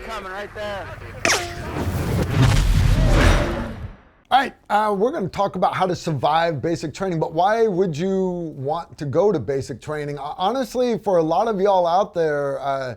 coming right there. All right, we're going to talk about how to survive basic training, but why would you want to go to basic training? Honestly, for a lot of y'all out there,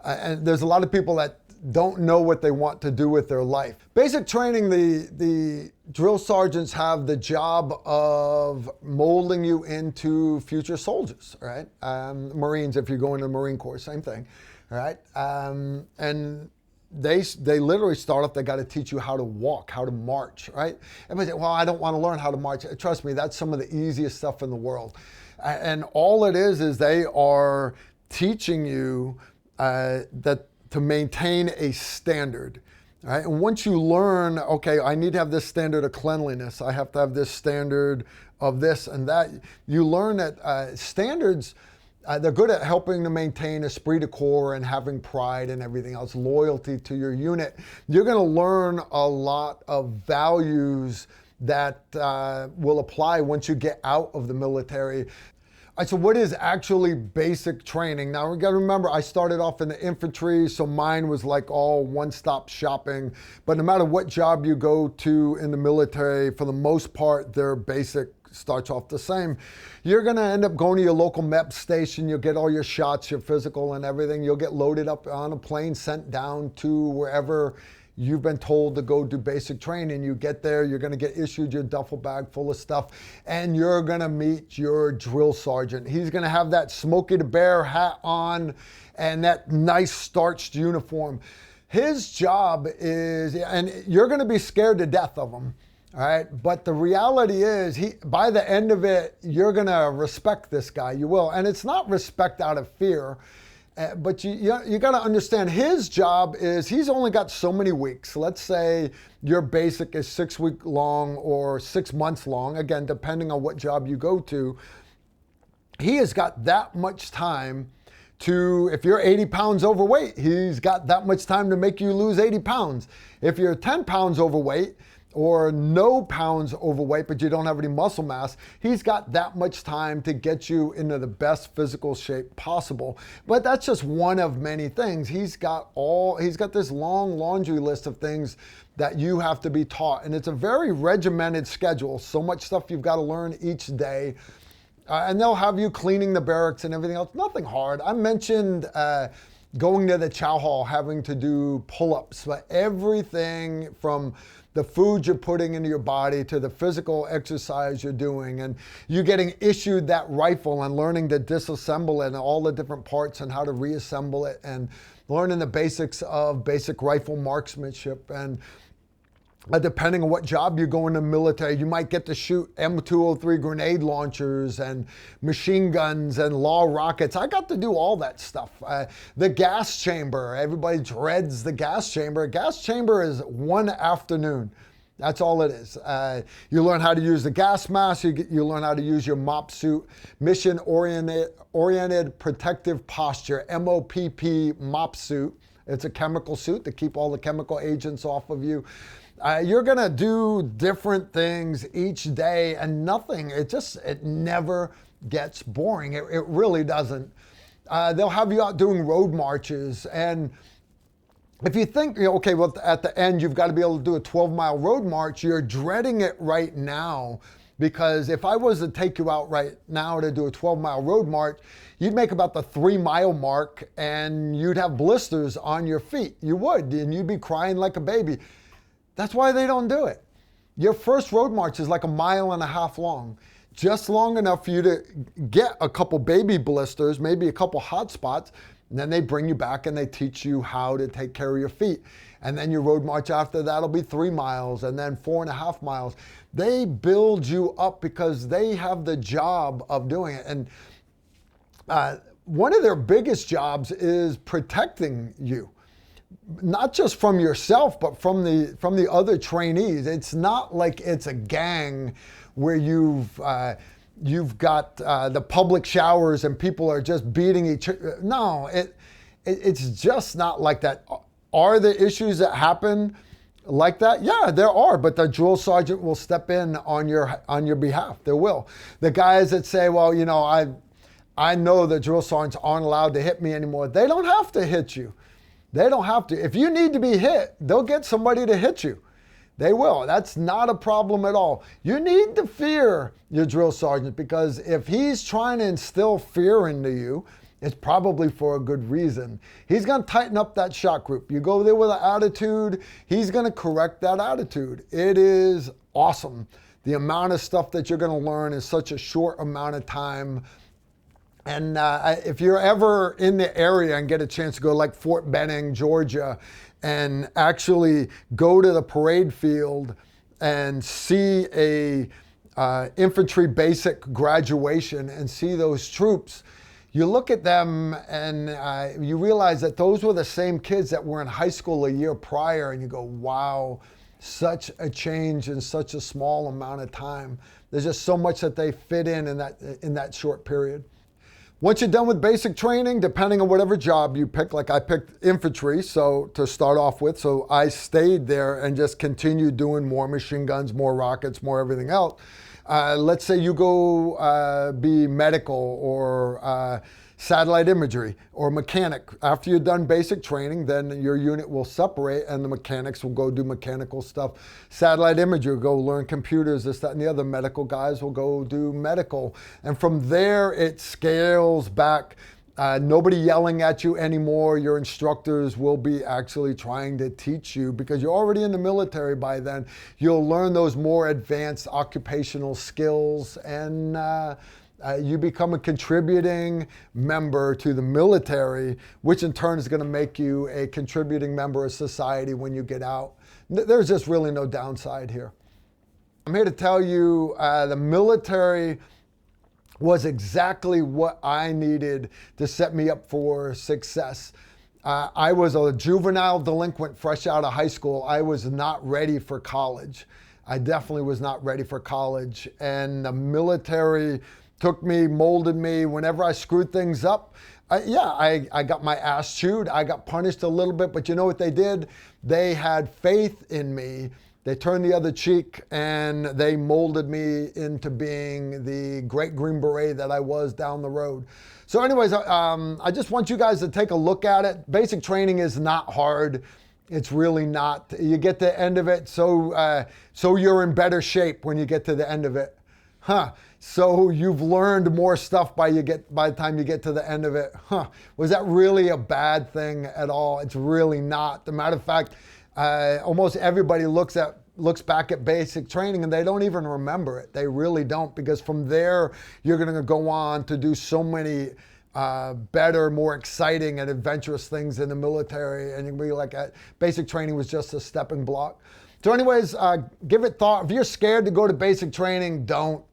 and there's a lot of people that don't know what they want to do with their life. Basic training, the drill sergeants have the job of molding you into future soldiers, right? Marines, if you go into the Marine Corps, same thing, right? And they literally start off, they got to teach you how to walk, how to march, right? Everybody say, well, I don't want to learn how to march. Trust me, that's some of the easiest stuff in the world. And all it is they are teaching you that to maintain a standard. Right? And once you learn, okay, I need to have this standard of cleanliness, I have to have this standard of this and that, you learn that standards, they're good at helping to maintain esprit de corps and having pride and everything else, loyalty to your unit. You're going to learn a lot of values that will apply once you get out of the military. All right, so what is actually basic training? Now we got to remember, I started off in the infantry, so mine was like all one-stop shopping. But no matter what job you go to in the military, for the most part, their basic starts off the same. You're going to end up going to your local MEP station. You'll get all your shots, your physical and everything. You'll get loaded up on a plane, sent down to wherever you've been told to go do basic training. You get there, you're going to get issued your duffel bag full of stuff, and you're going to meet your drill sergeant. He's going to have that Smokey the Bear hat on and that nice starched uniform. His job is, and you're going to be scared to death of him. All right, but the reality is, by the end of it, you're going to respect this guy. You will, and it's not respect out of fear. But you got to understand, his job is, he's only got so many weeks. Let's say your basic is 6 weeks long or 6 months long, again, depending on what job you go to. He has got that much time to, if you're 80 pounds overweight, he's got that much time to make you lose 80 pounds. If you're 10 pounds overweight, or no pounds overweight, but you don't have any muscle mass, he's got that much time to get you into the best physical shape possible. But that's just one of many things. He's got this long laundry list of things that you have to be taught. And it's a very regimented schedule. So much stuff you've got to learn each day. And they'll have you cleaning the barracks and everything else. Nothing hard. I mentioned going to the chow hall, having to do pull-ups, but everything from the food you're putting into your body to the physical exercise you're doing, and you getting issued that rifle and learning to disassemble it and all the different parts and how to reassemble it, and learning the basics of basic rifle marksmanship. And depending on what job you go in the military, you might get to shoot M203 grenade launchers and machine guns and law rockets. I got to do all that stuff. The gas chamber, everybody dreads the gas chamber. A gas chamber is one afternoon. That's all it is. You learn how to use the gas mask. You learn how to use your MOP suit, mission-oriented protective posture, MOPP MOP suit. It's a chemical suit to keep all the chemical agents off of you. You're going to do different things each day, and it never gets boring. It really doesn't. They'll have you out doing road marches. And if you think, okay, well, at the end, you've got to be able to do a 12-mile road march, you're dreading it right now. Because if I was to take you out right now to do a 12-mile road march, you'd make about the 3-mile mark and you'd have blisters on your feet. You would, and you'd be crying like a baby. That's why they don't do it. Your first road march is like 1.5 miles long, just long enough for you to get a couple baby blisters, maybe a couple hot spots, and then they bring you back and they teach you how to take care of your feet. And then your road march after that'll be 3 miles and then 4.5 miles. They build you up because they have the job of doing it. And one of their biggest jobs is protecting you. Not just from yourself, but from the other trainees. It's not like it's a gang where you've got the public showers and people are just beating each other. No, it's just not like that. Are there issues that happen like that? Yeah, there are, but the drill sergeant will step in on your behalf. There will. The guys that say, well, I know the drill sergeants aren't allowed to hit me anymore. They don't have to hit you. They don't have to. If you need to be hit, they'll get somebody to hit you. They will. That's not a problem at all. You need to fear your drill sergeant, because if he's trying to instill fear into you, it's probably for a good reason. He's going to tighten up that shot group. You go there with an attitude, he's going to correct that attitude. It is awesome. The amount of stuff that you're going to learn in such a short amount of time. And if you're ever in the area and get a chance to go like Fort Benning, Georgia, and actually go to the parade field and see a infantry basic graduation and see those troops, you look at them and you realize that those were the same kids that were in high school a year prior, and you go, wow, such a change in such a small amount of time. There's just so much that they fit in that short period. Once you're done with basic training, depending on whatever job you pick, like I picked infantry, so to start off with, so I stayed there and just continued doing more machine guns, more rockets, more everything else. Let's say you go be medical or satellite imagery or mechanic. After you're done basic training, then your unit will separate and the mechanics will go do mechanical stuff. Satellite imagery will go learn computers, this, that, and the other. Medical guys will go do medical. And from there, it scales back. Nobody yelling at you anymore. Your instructors will be actually trying to teach you, because you're already in the military by then. You'll learn those more advanced occupational skills, and you become a contributing member to the military, which in turn is going to make you a contributing member of society when you get out. There's just really no downside here. I'm here to tell you the military was exactly what I needed to set me up for success. I was a juvenile delinquent fresh out of high school. I was not ready for college. I definitely was not ready for college. And the military took me, molded me. Whenever I screwed things up, I got my ass chewed. I got punished a little bit, but you know what they did? They had faith in me. They turned the other cheek and they molded me into being the great Green Beret that I was down the road. So anyways, I just want you guys to take a look at it. Basic training is not hard. It's really not. You get to the end of it, so you're in better shape when you get to the end of it. So you've learned more stuff by the time you get to the end of it. Was that really a bad thing at all? It's really not. As a matter of fact, almost everybody looks back at basic training and they don't even remember it. They really don't, because from there you're going to go on to do so many better, more exciting and adventurous things in the military, and you'll be like, basic training was just a stepping block. So anyways, give it thought. If you're scared to go to basic training, don't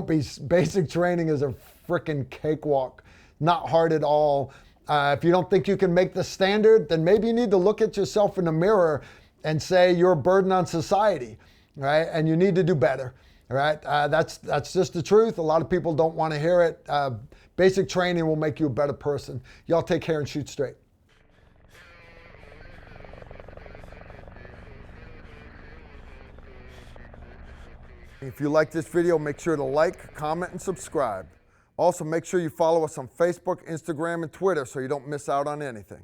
be. Basic training is a freaking cakewalk. Not hard at all. If you don't think you can make the standard, then maybe you need to look at yourself in the mirror and say you're a burden on society, right? And you need to do better, right? That's just the truth. A lot of people don't want to hear it. Basic training will make you a better person. Y'all take care and shoot straight. If you like this video, make sure to like, comment, and subscribe. Also, make sure you follow us on Facebook, Instagram, and Twitter so you don't miss out on anything.